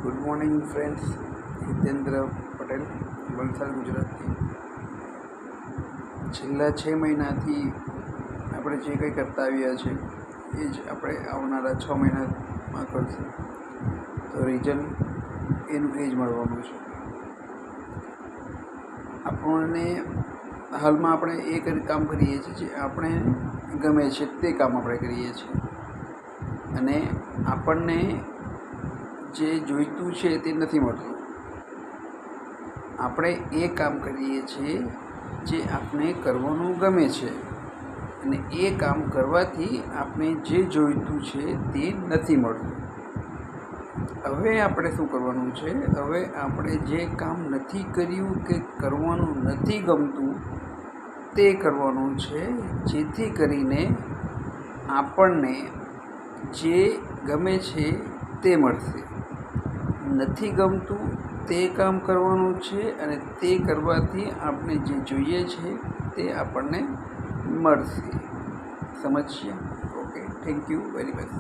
Good morning friends, Hitendra Patel, Valsad, ગુજરાતથી. છેલ્લા 6 મહિનાથી આપણે જે કંઈ કરતા આવ્યા છે એ જ આપણે આવનારા 6 મહિનામાં કરશું, તો રિઝલ્ટ એનું એ જ મળવાનું છે. આપણને હાલમાં આપણે એ કામ કરીએ છીએ જે આપણે ગમે છે તે કામ આપણે કરીએ છીએ, અને આપણને જે જોઈતું છે તે નથી મળતું. આપણે એ કામ કરીએ છીએ જે આપણે કરવાનું ગમે છે, અને એ કામ કરવાથી આપણે જે જોઈતું છે તે નથી મળતું. હવે આપણે શું કરવાનું છે? હવે આપણે જે કામ નથી કર્યું કે કરવાનું નથી ગમતું તે કરવાનું છે, જેથી કરીને આપણને જે ગમે છે તે મળશે. નથી ગમતું તે કામ કરવાનું છે, અને તે કરવાથી આપણે જે જોઈએ છે તે આપણને મળશે. સમજ્યા? Okay, thank you very much.